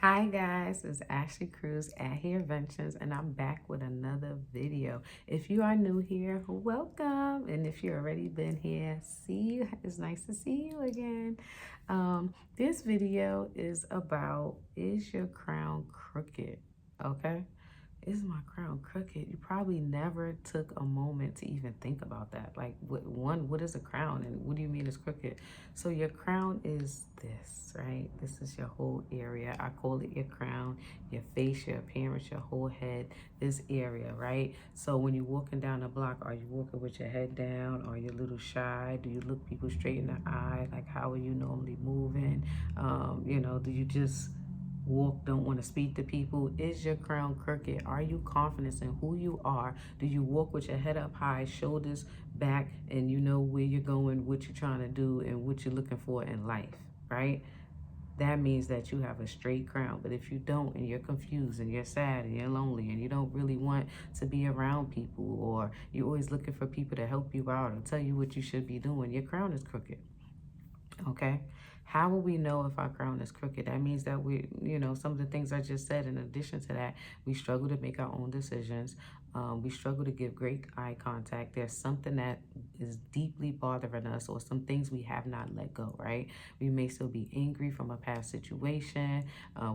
Hi guys, it's Ashley Cruz at Herventions and I'm back with another video. If you are new here, welcome. And if you've already been here, see you. It's nice to see you again. This video is about, is your crown crooked? Okay. Is my crown crooked? You probably never took a moment to even think about that. Like, what is a crown and what do you mean it's crooked? So your crown is this, right? This is your whole area. I call it your crown, your face, your appearance, your whole head, this area, right? So when you're walking down the block, are you walking with your head down? Are you a little shy? Do you look people straight in the eye? Like, how are you normally moving? Do you just walk, don't want to speak to people? Is your crown crooked? Are you confident in who you are? Do you walk with your head up high, shoulders back, and you know where you're going, what you're trying to do, and what you're looking for in life, right? That means that you have a straight crown. But if you don't, and you're confused, and you're sad, and you're lonely, and you don't really want to be around people, or you're always looking for people to help you out or tell you what you should be doing, your crown is crooked. Okay. How will we know if our crown is crooked? That means that some of the things I just said, in addition to that, we struggle to make our own decisions. We struggle to give great eye contact. There's something that is deeply bothering us, or some things we have not let go, right? We may still be angry from a past situation.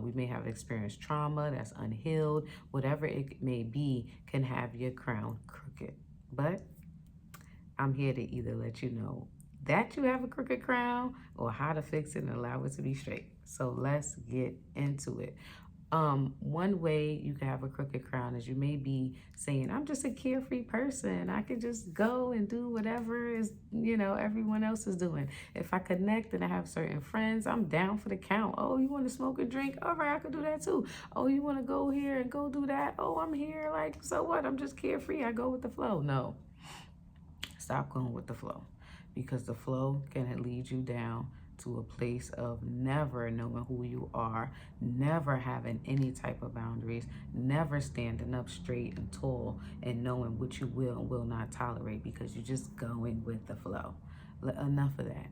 We may have experienced trauma that's unhealed. Whatever it may be can have your crown crooked. But I'm here to either let you know that you have a crooked crown or how to fix it and allow it to be straight. So let's get into it. One way you can have a crooked crown is you may be saying, I'm just a carefree person. I can just go and do whatever everyone else is doing. If I connect and I have certain friends, I'm down for the count. Oh, you want to smoke a drink? All right, I could do that too. Oh, you want to go here and go do that? Oh, I'm here. Like, so what? I'm just carefree. I go with the flow. No, stop going with the flow, because the flow can lead you down to a place of never knowing who you are, never having any type of boundaries, never standing up straight and tall and knowing what you will and will not tolerate because you're just going with the flow. Enough of that.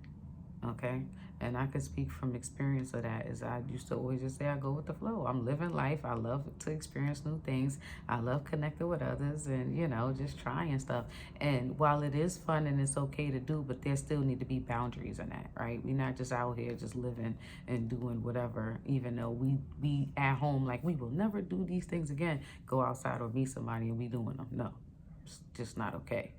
Okay. And I can speak from experience of that. Is I used to always just say I go with the flow. I'm living life. I love to experience new things. I love connecting with others and, just trying stuff. And while it is fun and it's okay to do, but there still need to be boundaries in that, right? We're not just out here just living and doing whatever, even though we at home, like, we will never do these things again. Go outside or meet somebody and we doing them. No, it's just not okay.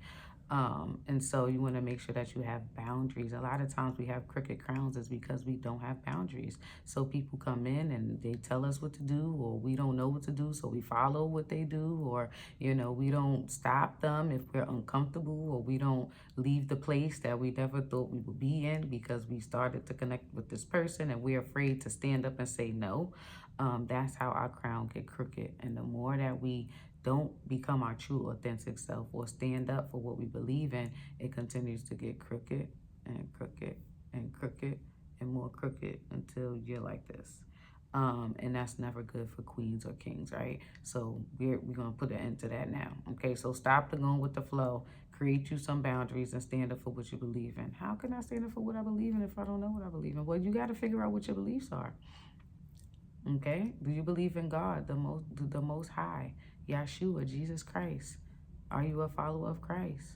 And so you want to make sure that you have boundaries. A lot of times we have crooked crowns is because we don't have boundaries. So people come in and they tell us what to do, or we don't know what to do, so we follow what they do, or we don't stop them if we're uncomfortable, or we don't leave the place that we never thought we would be in because we started to connect with this person and we're afraid to stand up and say no. That's how our crown get crooked. And the more that we don't become our true authentic self or stand up for what we believe in, it continues to get crooked and crooked and crooked and more crooked until you're like this. And that's never good for queens or kings, right? So we're going to put an end to that now. Okay, so stop the going with the flow. Create you some boundaries and stand up for what you believe in. How can I stand up for what I believe in if I don't know what I believe in? Well, you got to figure out what your beliefs are. Okay? Do you believe in God, the most high, Yeshua, Jesus Christ? Are you a follower of Christ?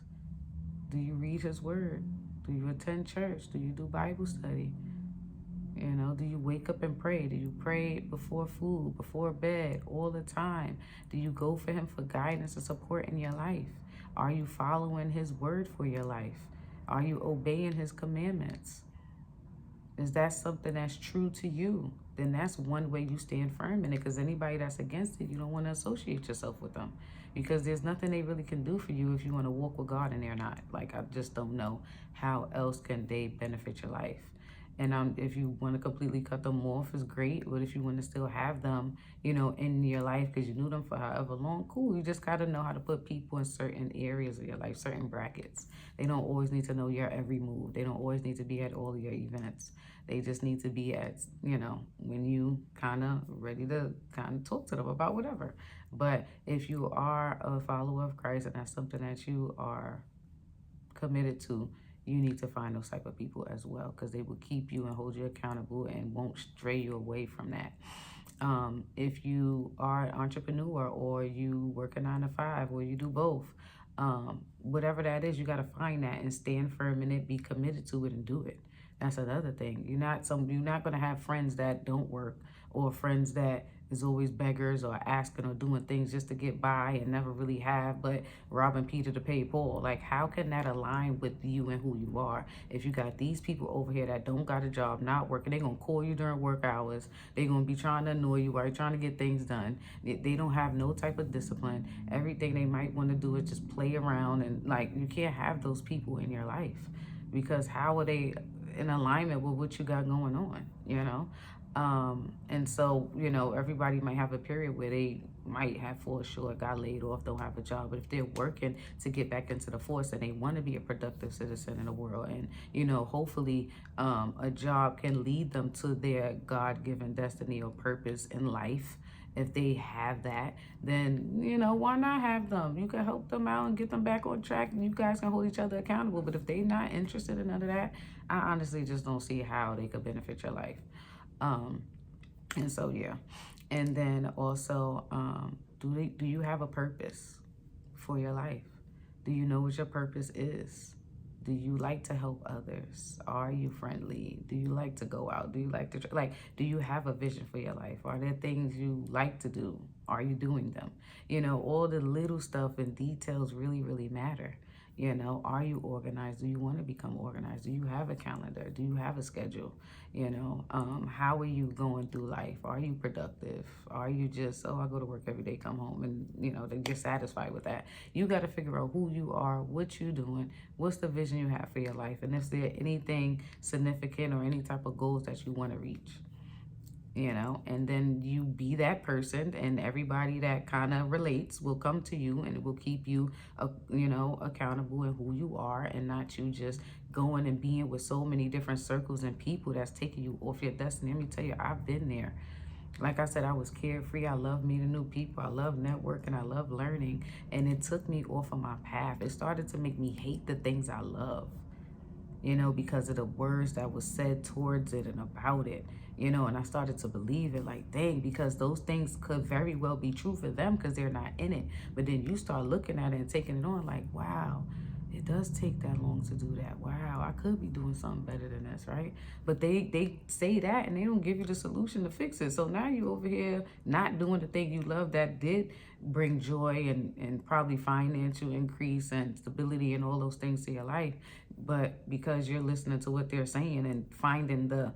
Do you read his word? Do you attend church? Do you do Bible study? Do you wake up and pray? Do you pray before food, before bed, all the time? Do you go for him for guidance and support in your life? Are you following his word for your life? Are you obeying his commandments? Is that something that's true to you? Then that's one way you stand firm in it, because anybody that's against it, you don't want to associate yourself with them, because there's nothing they really can do for you if you want to walk with God and they're not. Like, I just don't know how else can they benefit your life. And if you want to completely cut them off, is great. But if you want to still have them, in your life because you knew them for however long, cool. You just got to know how to put people in certain areas of your life, certain brackets. They don't always need to know your every move. They don't always need to be at all your events. They just need to be at, when you kind of ready to kind of talk to them about whatever. But if you are a follower of Christ and that's something that you are committed to, you need to find those type of people as well, because they will keep you and hold you accountable and won't stray you away from that. If you are an entrepreneur or you work a 9 to 5 or you do both, whatever that is, you got to find that and stand firm in it, be committed to it and do it. That's another thing. You're not going to have friends that don't work, or friends that is always beggars or asking or doing things just to get by and never really have, but robbing Peter to pay Paul. Like, how can that align with you and who you are? If you got these people over here that don't got a job, not working, they're going to call you during work hours. They're going to be trying to annoy you while you're trying to get things done. They don't have no type of discipline. Everything they might want to do is just play around. And, like, you can't have those people in your life, because how are they in alignment with what you got going on, you know? And so, everybody might have a period where they might have fallen short, got laid off, don't have a job. But if they're working to get back into the force and they want to be a productive citizen in the world, and, hopefully a job can lead them to their God-given destiny or purpose in life. If they have that, then, why not have them? You can help them out and get them back on track, and you guys can hold each other accountable. But if they're not interested in none of that, I honestly just don't see how they could benefit your life. Um, and so, yeah. And then also, do you have a purpose for your life? Do you know what your purpose is? Do you like to help others? Are you friendly? Do you like to go out? Do you like to, do you have a vision for your life? Are there things you like to do? Are you doing them? All the little stuff and details really, really matter. Are you organized? Do you want to become organized? Do you have a calendar? Do you have a schedule? How are you going through life? Are you productive? Are you just, I go to work every day, come home, and, they get satisfied with that? You got to figure out who you are, what you're doing, what's the vision you have for your life, and is there anything significant or any type of goals that you want to reach? And then you be that person, and everybody that kind of relates will come to you, and it will keep you, accountable in who you are, and not you just going and being with so many different circles and people that's taking you off your destiny. Let me tell you, I've been there. Like I said, I was carefree. I love meeting new people. I love networking. I love learning. And it took me off of my path. It started to make me hate the things I love, because of the words that was said towards it and about it, and I started to believe it, like, dang, because those things could very well be true for them because they're not in it. But then you start looking at it and taking it on, like, wow, it does take that long to do that. Wow, I could be doing something better than this, right? But they say that and they don't give you the solution to fix it. So now you over here not doing the thing you love that did bring joy and probably financial increase and stability and all those things to your life. But because you're listening to what they're saying and finding the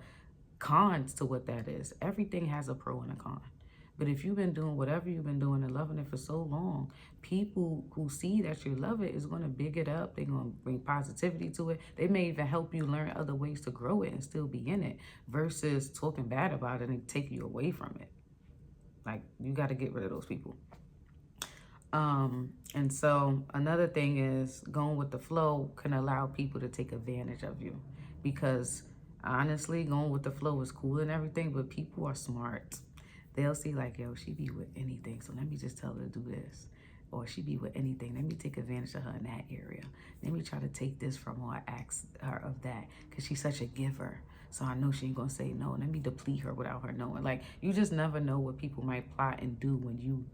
cons to what that is, everything has a pro and a con. But if you've been doing whatever you've been doing and loving it for so long, people who see that you love it is going to big it up. They're going to bring positivity to it. They may even help you learn other ways to grow it and still be in it, versus talking bad about it and take you away from it. Like, you got to get rid of those people. And so another thing is, going with the flow can allow people to take advantage of you, because honestly, going with the flow is cool and everything, but people are smart. They'll see, like, yo, she be with anything, so let me just tell her to do this. Or she be with anything, let me take advantage of her in that area. Let me try to take this from her, ask her of that, because she's such a giver. So I know she ain't gonna say no. Let me deplete her without her knowing. Like, you just never know what people might plot and do when you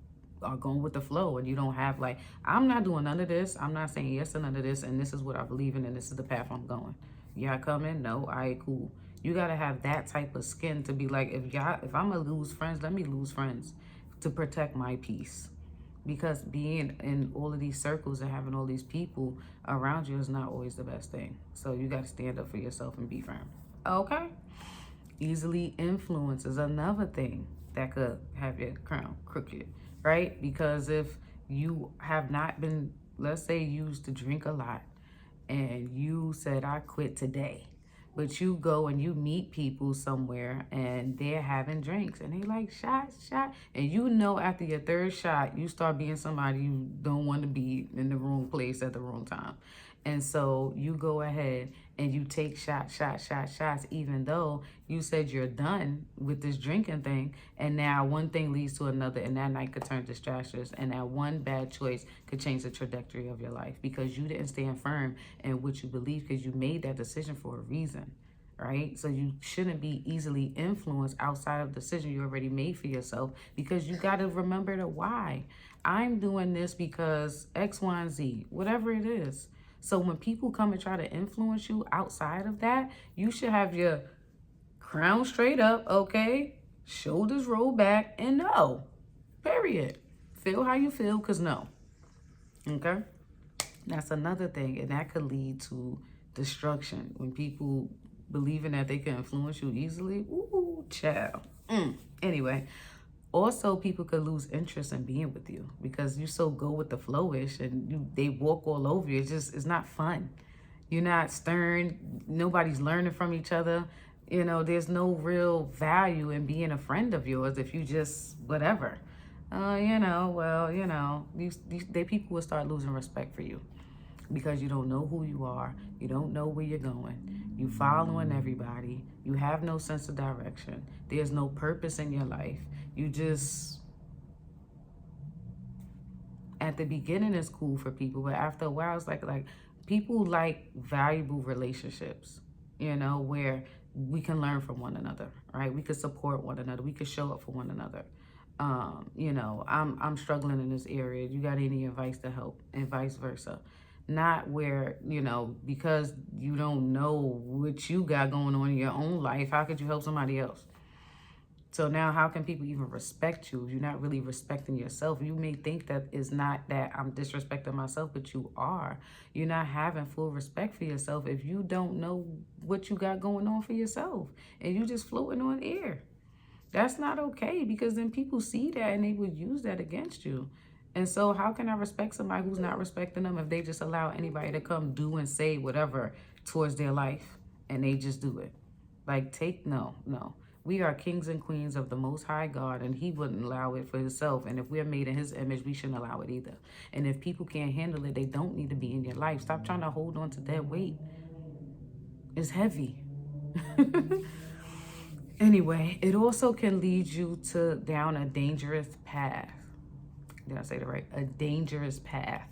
are going with the flow, and you don't have, like, I'm not doing none of this. I'm not saying yes to none of this, and this is what I believe in, and this is the path I'm going. Y'all coming? No, all right, cool. You gotta have that type of skin to be like, if I'm gonna lose friends, let me lose friends to protect my peace. Because being in all of these circles and having all these people around you is not always the best thing. So you gotta stand up for yourself and be firm. Okay? Easily influenced is another thing that could have your crown crooked, right? Because if you have not been, let's say, used to drink a lot, and you said, I quit today, but you go and you meet people somewhere and they're having drinks and they like, shot, and after your third shot you start being somebody you don't want to be, in the wrong place at the wrong time. And so you go ahead and you take shots, even though you said you're done with this drinking thing. And now one thing leads to another, and that night could turn disastrous. And that one bad choice could change the trajectory of your life, because you didn't stand firm in what you believe, because you made that decision for a reason, right? So you shouldn't be easily influenced outside of the decision you already made for yourself, because you got to remember the why. I'm doing this because X, Y, and Z, whatever it is. So when people come and try to influence you outside of that, you should have your crown straight up, okay? Shoulders roll back, and no. Period. Feel how you feel, because no. Okay? That's another thing, and that could lead to destruction when people believing that they can influence you easily. Ooh, child. Anyway, also people could lose interest in being with you because you so go with the flowish and they walk all over you. It's not fun. You're not stern. Nobody's learning from each other. There's no real value in being a friend of yours if you just whatever. These people will start losing respect for you because you don't know who you are. You don't know where you're going. You following everybody. You have no sense of direction. There's no purpose in your life. You just, at the beginning it's cool for people, but after a while it's like people like valuable relationships, where we can learn from one another, right? We could support one another. We could show up for one another. I'm struggling in this area. You got any advice to help, and vice versa. Not where, because you don't know what you got going on in your own life, how could you help somebody else? So now how can people even respect you if you're not really respecting yourself? You may think that it's not that I'm disrespecting myself, but you are. You're not having full respect for yourself if you don't know what you got going on for yourself and you just floating on air. That's not okay, because then people see that and they would use that against you. And so how can I respect somebody who's not respecting them if they just allow anybody to come do and say whatever towards their life and they just do it? Like, no. We are kings and queens of the Most High God, and He wouldn't allow it for Himself. And if we're made in His image, we shouldn't allow it either. And if people can't handle it, they don't need to be in your life. Stop trying to hold on to that weight. It's heavy. Anyway, it also can lead you down a dangerous path. Did I say that right? A dangerous path.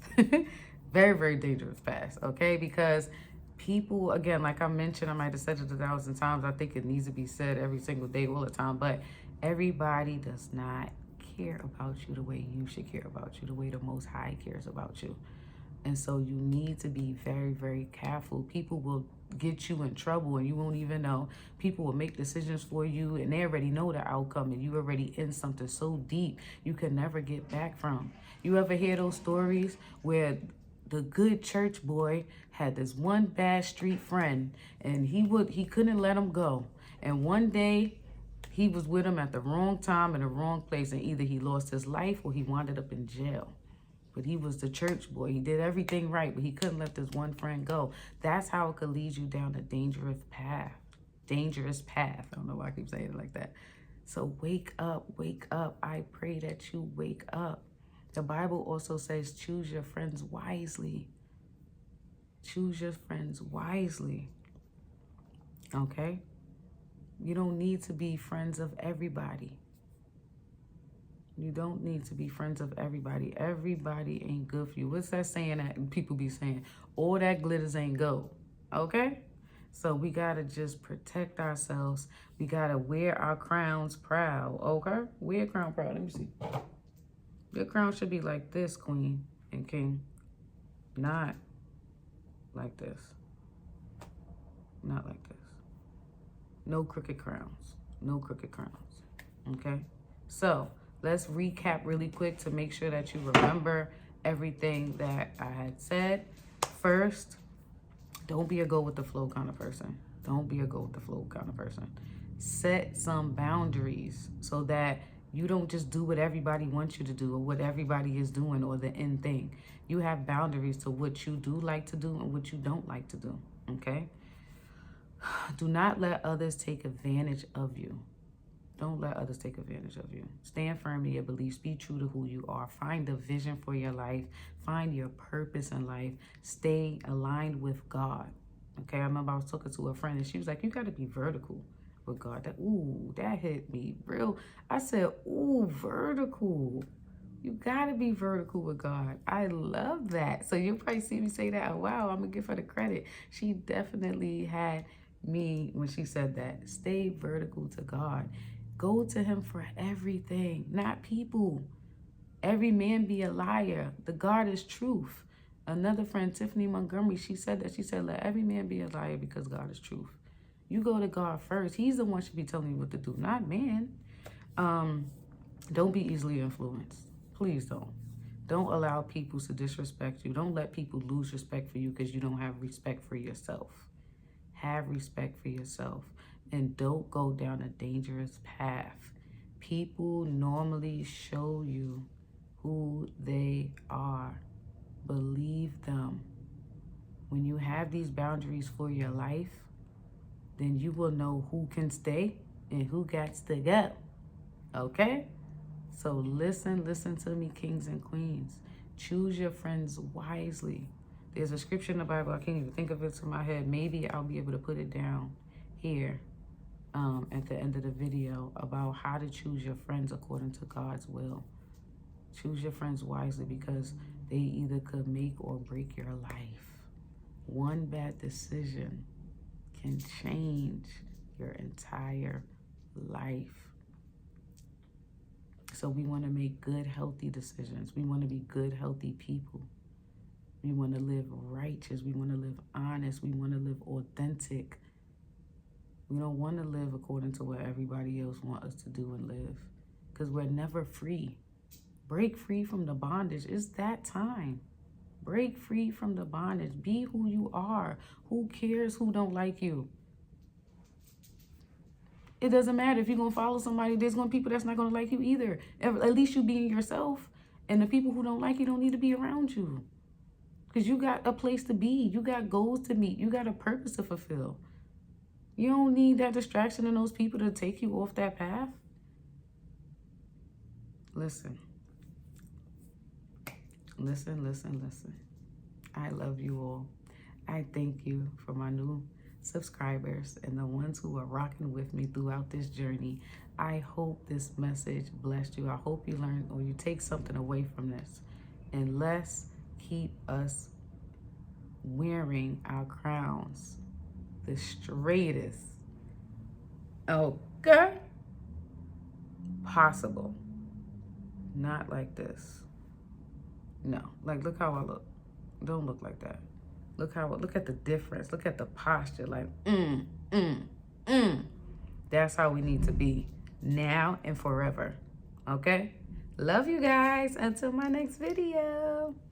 Very, very dangerous path, okay? Because people, again, like I mentioned, I might have said it 1,000 times. I think it needs to be said every single day, all the time. But everybody does not care about you the way you should care about you, the way the Most High cares about you. And so you need to be very, very careful. People will get you in trouble and you won't even know. People will make decisions for you and they already know the outcome, and you already in something so deep you can never get back from. You ever hear those stories where the good church boy had this one bad street friend and he couldn't let him go. And one day he was with him at the wrong time in the wrong place, and either he lost his life or he wound up in jail. But he was the church boy. He did everything right, but he couldn't let this one friend go. That's how it could lead you down a dangerous path. Dangerous path. I don't know why I keep saying it like that. So wake up, wake up. I pray that you wake up. The Bible also says choose your friends wisely. Choose your friends wisely. Okay? You don't need to be friends of everybody. You don't need to be friends of everybody. Everybody ain't good for you. What's that saying that people be saying? All that glitters ain't gold. Okay? So we got to just protect ourselves. We got to wear our crowns proud. Okay? Wear a crown proud. Let me see. Your crown should be like this, queen and king. Not like this. Not like this. No crooked crowns. No crooked crowns. Okay? So let's recap really quick to make sure that you remember everything that I had said. First, don't be a go with the flow kind of person. Don't be a go with the flow kind of person. Set some boundaries so that you don't just do what everybody wants you to do or what everybody is doing or the end thing. You have boundaries to what you do like to do and what you don't like to do, okay? Do not let others take advantage of you. Don't let others take advantage of you. Stand firm in your beliefs. Be true to who you are. Find a vision for your life. Find your purpose in life. Stay aligned with God. Okay, I remember I was talking to a friend and she was like, you got to be vertical with God. That hit me real. I said, vertical. You got to be vertical with God. I love that. So you'll probably see me say that. Oh, wow, I'm going to give her the credit. She definitely had me when she said that. Stay vertical to God. Go to him for everything, not people. Every man be a liar. The God is truth. Another friend, Tiffany Montgomery, she said that. She said, let every man be a liar because God is truth. You go to God first. He's the one should be telling you what to do, not man. Don't be easily influenced. Please don't. Don't allow people to disrespect you. Don't let people lose respect for you because you don't have respect for yourself. Have respect for yourself. And don't go down a dangerous path. People normally show you who they are. Believe them. When you have these boundaries for your life, then you will know who can stay and who got to go. Okay? So listen to me, kings and queens. Choose your friends wisely. There's a scripture in the Bible, I can't even think of it to my head. Maybe I'll be able to put it down here at the end of the video about how to choose your friends according to God's will. Choose your friends wisely because they either could make or break your life. One bad decision can change your entire life. So we want to make good, healthy decisions. We want to be good, healthy people. We want to live righteous. We want to live honest. We want to live authentic. We don't want to live according to what everybody else wants us to do and live because we're never free. Break free from the bondage. It's that time. Break free from the bondage. Be who you are. Who cares who don't like you? It doesn't matter if you're going to follow somebody. There's going to be people that's not going to like you either. At least you being yourself. And the people who don't like you don't need to be around you. Because you got a place to be. You got goals to meet. You got a purpose to fulfill. You don't need that distraction and those people to take you off that path. Listen. Listen. I love you all. I thank you for my new subscribers and the ones who are rocking with me throughout this journey. I hope this message blessed you. I hope you learned or you take something away from this. And let's keep us wearing our crowns the straightest, okay, possible. Not like this. No, like look how I look. Don't look like that. Look at the difference. Look at the posture. Like, That's how we need to be now and forever. Okay? Love you guys. Until my next video.